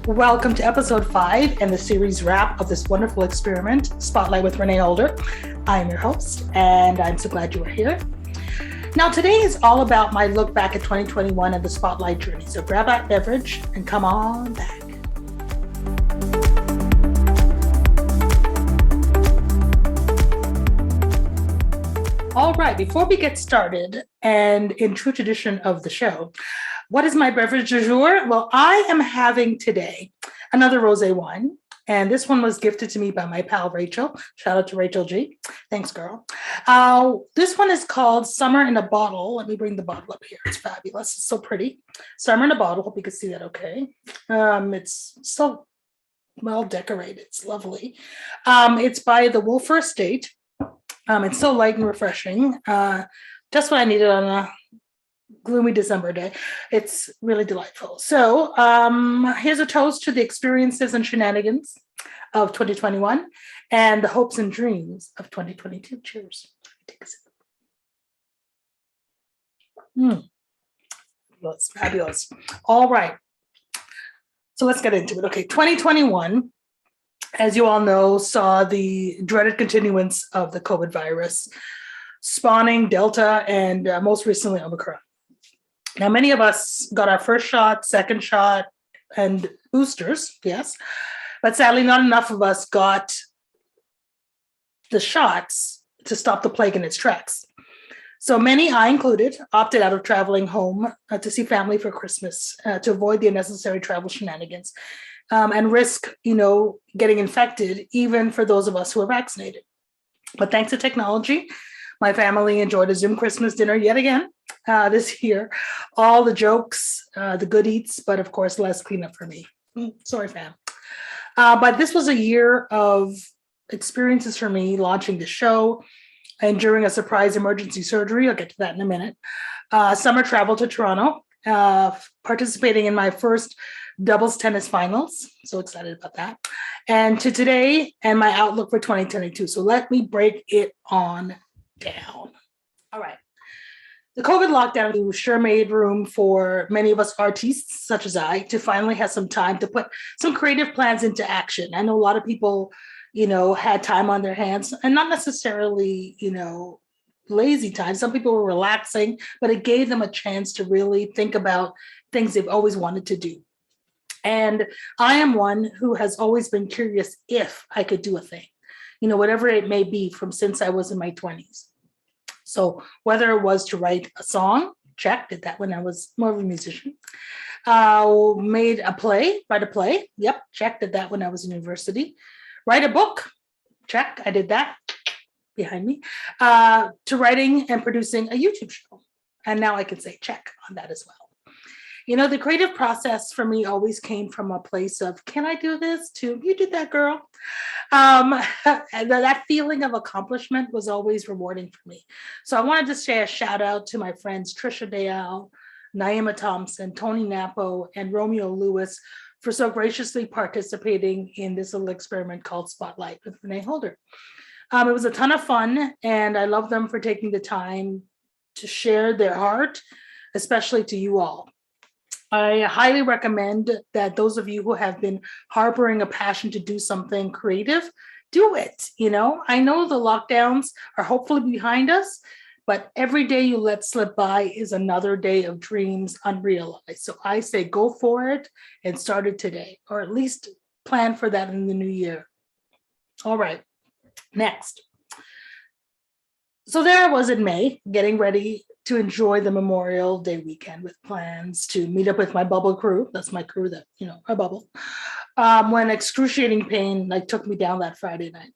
Welcome to episode 5 and the series wrap of this wonderful experiment, Spotlight with Renée Holder. I am your host, and I'm so glad you are here. Now, today is all about my look back at 2021 and the Spotlight journey. So grab that beverage and come on back. All right, before we get started, and in true tradition of the show, what is my beverage du jour? Well, I am having today another rosé wine, and this one was gifted to me by my pal Rachel. Shout out to Rachel G. Thanks, girl. This one is called Summer in a Bottle. Let me bring the bottle up here. It's fabulous. It's so pretty. Summer in a Bottle. Hope you can see that okay. It's so well decorated. It's lovely. It's by the Wolfer Estate. It's so light and refreshing. Just what I needed on a gloomy December day. It's really delightful. So here's a toast to the experiences and shenanigans of 2021 and the hopes and dreams of 2022. Cheers. Take a sip. Fabulous, fabulous. All right. So let's get into it. Okay, 2021, as you all know, saw the dreaded continuance of the COVID virus, spawning Delta and most recently Omicron. Now, many of us got our first shot, second shot, and boosters, yes, but sadly, not enough of us got the shots to stop the plague in its tracks. So many, I included, opted out of traveling home to see family for Christmas to avoid the unnecessary travel shenanigans and risk, getting infected, even for those of us who are vaccinated. But thanks to technology, my family enjoyed a Zoom Christmas dinner yet again this year. All the jokes, the good eats, but of course, less cleanup for me. Sorry, fam. But this was a year of experiences for me, launching the show, enduring a surprise emergency surgery. I'll get to that in a minute. Summer travel to Toronto, participating in my first doubles tennis finals. So excited about that. And to today and my outlook for 2022. So let me break it on down. All right. The COVID lockdown sure made room for many of us artists, such as I, to finally have some time to put some creative plans into action. I know a lot of people, had time on their hands and not necessarily, lazy time. Some people were relaxing, but it gave them a chance to really think about things they've always wanted to do. And I am one who has always been curious if I could do a thing, whatever it may be from since I was in my 20s. So whether it was to write a song, check, did that when I was more of a musician. Write a play, yep, check, did that when I was in university. Write a book, check, I did that behind me. To writing and producing a YouTube show. And now I can say check on that as well. The creative process for me always came from a place of, can I do this? To, you did that, girl. And that feeling of accomplishment was always rewarding for me. So I wanted to say a shout out to my friends, Trisha Dayal, Naima Thompson, Tony Napo, and Romeo Lewis for so graciously participating in this little experiment called Spotlight with Renée Holder. It was a ton of fun, and I love them for taking the time to share their heart, especially to you all. I highly recommend that those of you who have been harboring a passion to do something creative, do it. I know the lockdowns are hopefully behind us, but every day you let slip by is another day of dreams unrealized. So I say go for it and start it today, or at least plan for that in the new year. All right, next. So there I was in May, getting ready to enjoy the Memorial Day weekend with plans to meet up with my bubble crew. That's my crew that, our bubble. When excruciating pain took me down that Friday night.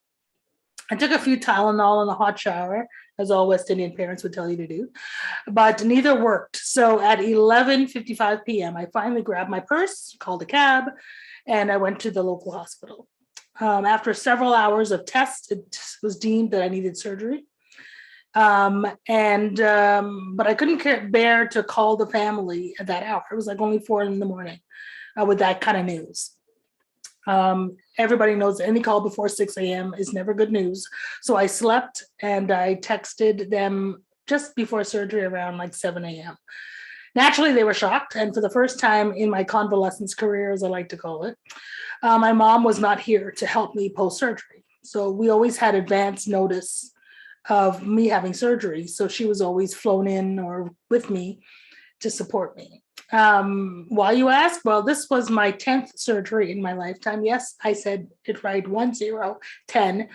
I took a few Tylenol in the hot shower, as all West Indian parents would tell you to do, but neither worked. So at 11:55 p.m., I finally grabbed my purse, called a cab, and I went to the local hospital. After several hours of tests, it was deemed that I needed surgery. But I couldn't bear to call the family at that hour. It was only 4 a.m. With that kind of news. Everybody knows any call before 6 a.m. is never good news. So I slept and I texted them just before surgery around 7 a.m. Naturally, they were shocked. And for the first time in my convalescence career, as I like to call it, my mom was not here to help me post-surgery. So we always had advance notice of me having surgery. So she was always flown in or with me to support me. Why, you ask? Well, this was my 10th surgery in my lifetime. Yes, I said it right, 10.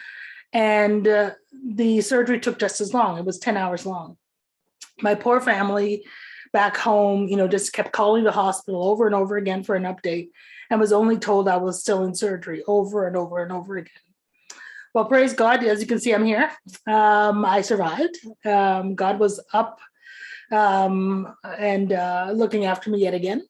And the surgery took just as long. It was 10 hours long. My poor family back home, just kept calling the hospital over and over again for an update and was only told I was still in surgery over and over and over again. Well, praise God, as you can see, I'm here. I survived. God was up and looking after me yet again.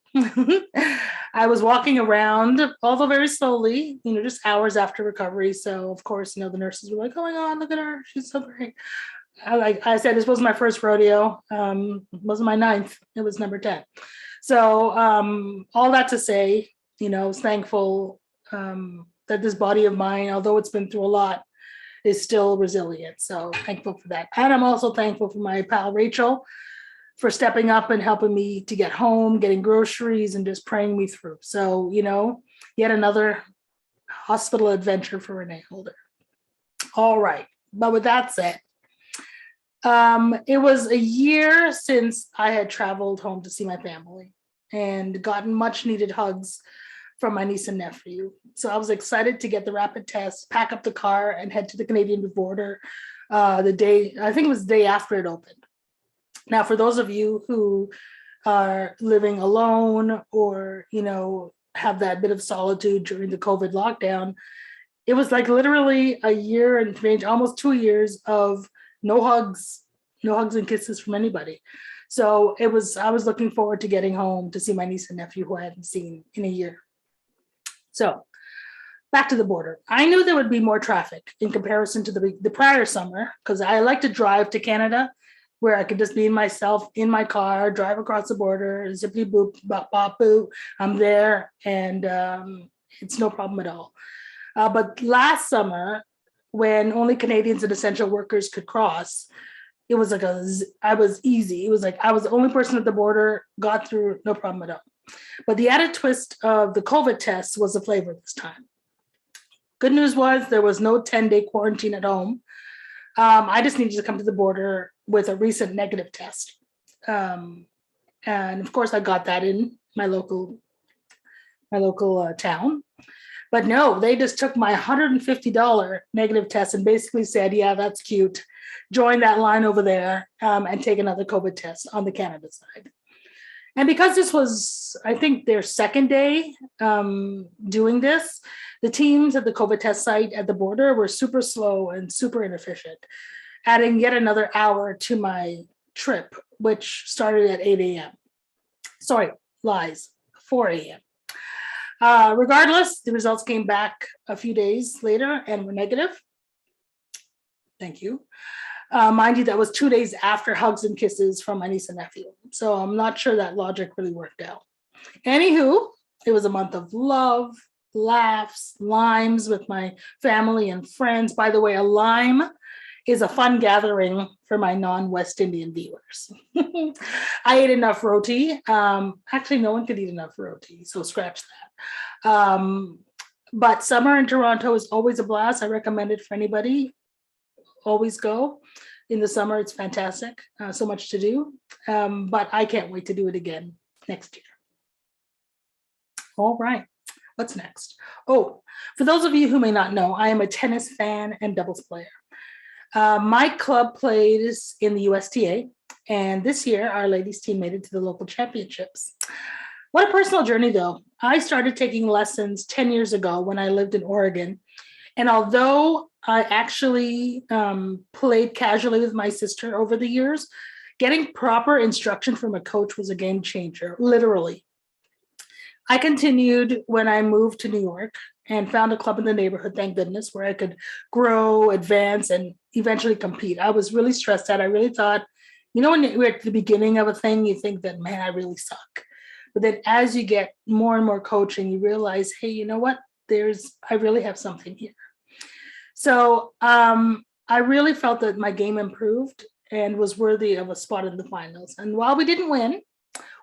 I was walking around, although very slowly, just hours after recovery. So, of course, the nurses were like, oh my God, look at her. She's so great. Like I said, this was my first rodeo. It wasn't my 9th. It was number 10. So all that to say, I was thankful that this body of mine, although it's been through a lot, is still resilient. So thankful for that. And I'm also thankful for my pal Rachel for stepping up and helping me to get home, getting groceries, and just praying me through. So, yet another hospital adventure for Renée Holder. All right. But with that said, it was a year since I had traveled home to see my family and gotten much needed hugs from my niece and nephew. So I was excited to get the rapid test, pack up the car, and head to the Canadian border I think it was the day after it opened. Now, for those of you who are living alone or, have that bit of solitude during the COVID lockdown, it was like literally a year and change, almost 2 years of no hugs and kisses from anybody. So I was looking forward to getting home to see my niece and nephew who I hadn't seen in a year. So back to the border. I knew there would be more traffic in comparison to the prior summer because I like to drive to Canada where I could just be myself in my car, drive across the border, zippity boop, bop, bop, boo. I'm there and it's no problem at all. But last summer, when only Canadians and essential workers could cross, it was like I was easy. It was like I was the only person at the border, got through, no problem at all. But the added twist of the COVID test was the flavor this time. Good news was there was no 10-day quarantine at home. I just needed to come to the border with a recent negative test. And of course, I got that in my local town. But no, they just took my $150 negative test and basically said, yeah, that's cute. Join that line over there and take another COVID test on the Canada side. And because this was, I think, their second day doing this, the teams at the COVID test site at the border were super slow and super inefficient, adding yet another hour to my trip, which started at 8 a.m. Sorry, lies, 4 a.m. Regardless, the results came back a few days later and were negative. Thank you. Mind you, that was 2 days after hugs and kisses from my niece and nephew. So I'm not sure that logic really worked out. Anywho, it was a month of love, laughs, limes with my family and friends. By the way, a lime is a fun gathering for my non-West Indian viewers. I ate enough roti. Actually, no one could eat enough roti, so scratch that. But summer in Toronto is always a blast. I recommend it for anybody. Always go. In the summer, it's fantastic. So much to do. But I can't wait to do it again next year. All right. What's next? Oh, for those of you who may not know, I am a tennis fan and doubles player. My club plays in the USTA, and this year our ladies team made it to the local championships. What a personal journey, though. I started taking lessons 10 years ago when I lived in Oregon, and although I actually played casually with my sister over the years, getting proper instruction from a coach was a game changer, literally. I continued when I moved to New York and found a club in the neighborhood, thank goodness, where I could grow, advance, and eventually compete. I was really stressed out. I really thought, when you're at the beginning of a thing, you think that, man, I really suck. But then as you get more and more coaching, you realize, hey, you know what? I really have something here. So I really felt that my game improved and was worthy of a spot in the finals. And while we didn't win,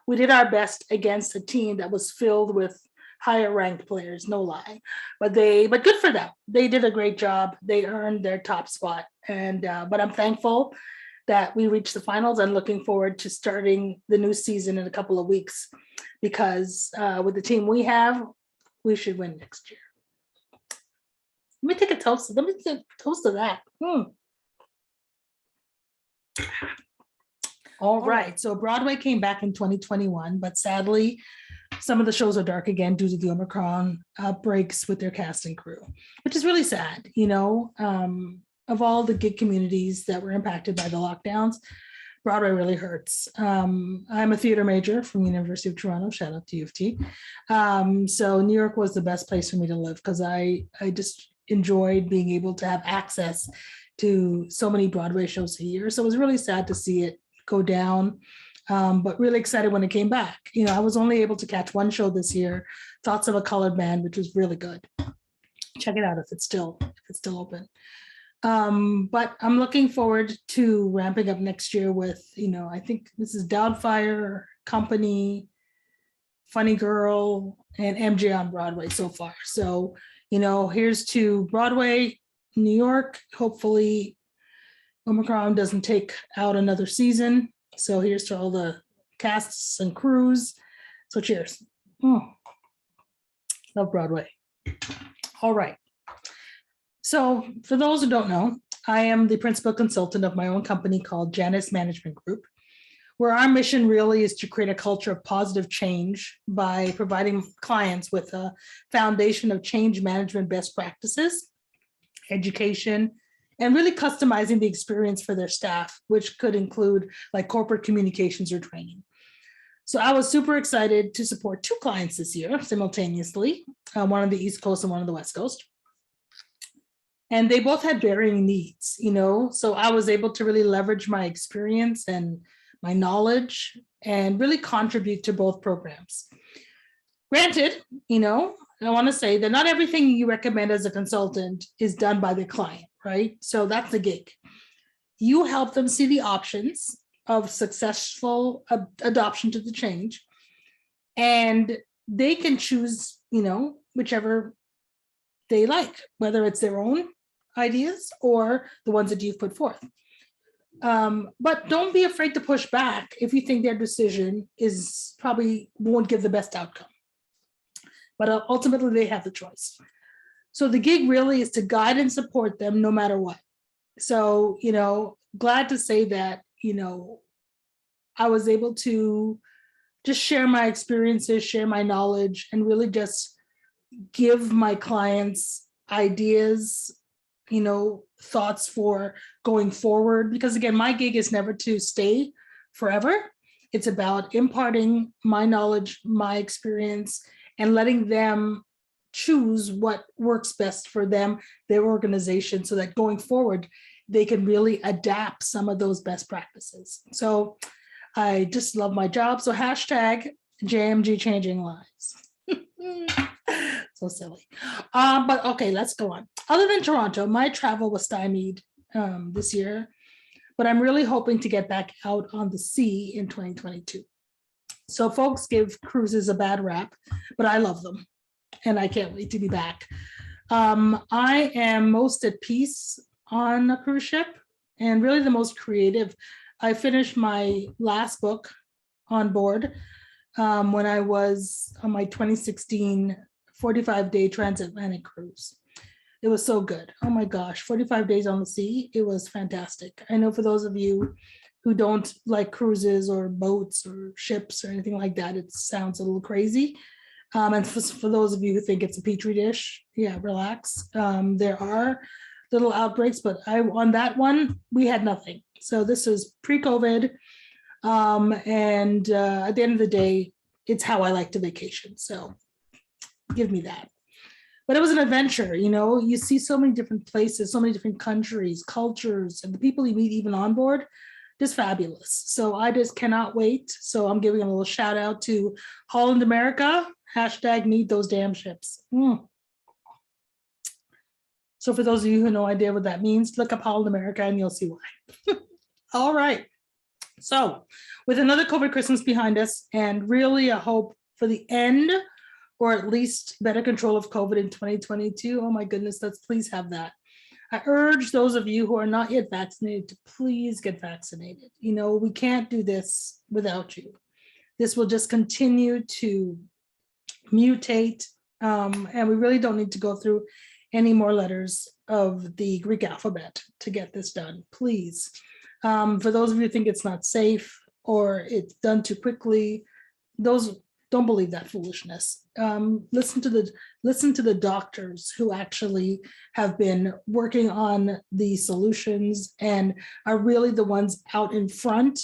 we did our best against a team that was filled with higher ranked players, no lie. But good for them. They did a great job. They earned their top spot. And but I'm thankful that we reached the finals and looking forward to starting the new season in a couple of weeks, because with the team we have, we should win next year. Let me take a toast. Let me take a toast to that. All right. So Broadway came back in 2021, but sadly, some of the shows are dark again due to the Omicron outbreaks with their cast and crew, which is really sad. Of all the gig communities that were impacted by the lockdowns, Broadway really hurts. I'm a theater major from University of Toronto. Shout out to U of T. So New York was the best place for me to live because I just enjoyed being able to have access to so many Broadway shows a year. So it was really sad to see it go down, but really excited when it came back. I was only able to catch one show this year, Thoughts of a Colored Man, which was really good. Check it out if it's still open. But I'm looking forward to ramping up next year with, I think this is Doubtfire, Company, Funny Girl, and MJ on Broadway so far. So, here's to Broadway, New York. Hopefully Omicron doesn't take out another season. So here's to all the casts and crews. So cheers. Love Broadway. All right. So for those who don't know, I am the principal consultant of my own company called Janus Management Group, where our mission really is to create a culture of positive change by providing clients with a foundation of change management best practices, education, and really customizing the experience for their staff, which could include like corporate communications or training. So I was super excited to support two clients this year simultaneously, one on the East Coast and one on the West Coast. And they both had varying needs, so I was able to really leverage my experience and my knowledge and really contribute to both programs. Granted, I want to say that not everything you recommend as a consultant is done by the client, right? So that's the gig. You help them see the options of successful adoption to the change, and they can choose, whichever they like, whether it's their own ideas or the ones that you've put forth. But don't be afraid to push back if you think their decision is probably won't give the best outcome. But ultimately they have the choice. So the gig really is to guide and support them no matter what. So, glad to say that, I was able to just share my experiences, share my knowledge, and really just give my clients ideas, thoughts for going forward. Because again, my gig is never to stay forever. It's about imparting my knowledge, my experience, and letting them choose what works best for them, their organization, so that going forward, they can really adapt some of those best practices. So I just love my job. So hashtag JMG Changing Lives. So silly. But okay, let's go on. Other than Toronto, my travel was stymied this year, but I'm really hoping to get back out on the sea in 2022. So folks give cruises a bad rap, but I love them and I can't wait to be back. I am most at peace on a cruise ship and really the most creative. I finished my last book on board when I was on my 2016 45-day transatlantic cruise. It was so good. Oh my gosh, 45 days on the sea. It was fantastic. I know for those of you who don't like cruises or boats or ships or anything like that, it sounds a little crazy. And for those of you who think it's a petri dish, yeah, relax. There are little outbreaks, but on that one, we had nothing. So this was pre-COVID. And at the end of the day, it's how I like to vacation. So give me that. But it was an adventure, you see so many different places, so many different countries, cultures, and the people you meet even on board, just fabulous. So I just cannot wait. So I'm giving a little shout out to Holland America, hashtag need those damn ships. So for those of you who have no idea what that means, look up Holland America and you'll see why. All right. So with another COVID Christmas behind us, and really a hope for the end, or at least better control of COVID in 2022. Oh my goodness, let's please have that. I urge those of you who are not yet vaccinated to please get vaccinated. You know, we can't do this without you. This will just continue to mutate, and we really don't need to go through any more letters of the Greek alphabet to get this done, please. For those of you who think it's not safe or it's done too quickly, those don't believe that foolishness. Listen to the doctors who actually have been working on the solutions and are really the ones out in front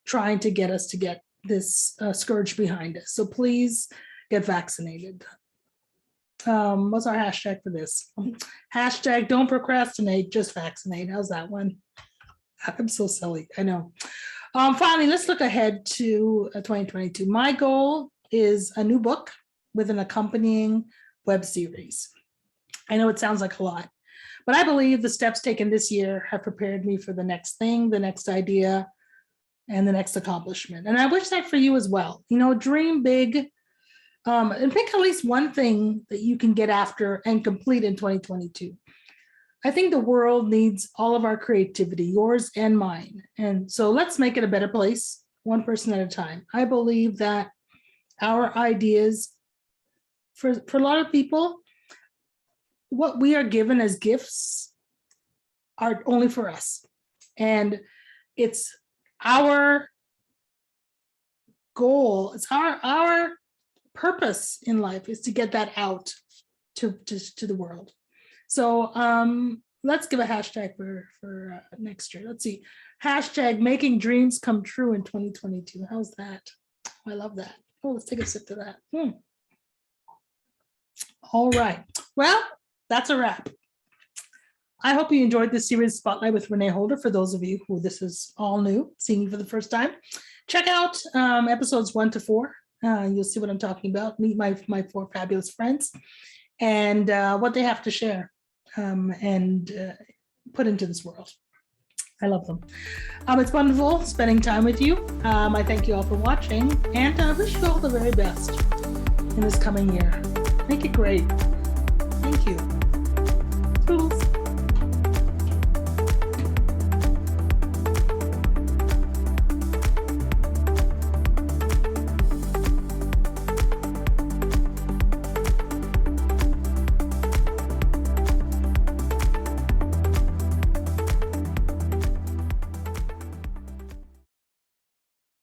trying to get us to get this scourge behind us. So please get vaccinated. What's our hashtag for this? Hashtag don't procrastinate, just vaccinate. How's that one? I'm so silly, I know. Finally, let's look ahead to 2022. My goal is a new book with an accompanying web series. I know it sounds like a lot, but I believe the steps taken this year have prepared me for the next thing, the next idea, and the next accomplishment. And I wish that for you as well. You know, dream big, and pick at least one thing that you can get after and complete in 2022. I think the world needs all of our creativity, yours and mine. And so let's make it a better place, one person at a time. I believe that our ideas, for a lot of people, what we are given as gifts are only for us. And it's our goal, it's our purpose in life is to get that out to the world. So let's give a hashtag for next year. Let's see, hashtag making dreams come true in 2022. How's that? Oh, I love that. Oh, let's take a sip to that. All right. Well, that's a wrap. I hope you enjoyed this series Spotlight with Renée Holder. For those of you who this is all new, seeing me for the first time, check out episodes 1 to 4. You'll see what I'm talking about. Meet my 4 fabulous friends and what they have to share and put into this world. I love them. It's wonderful spending time with you. I thank you all for watching, and I wish you all the very best in this coming year. Make it great. Thank you. Toodles.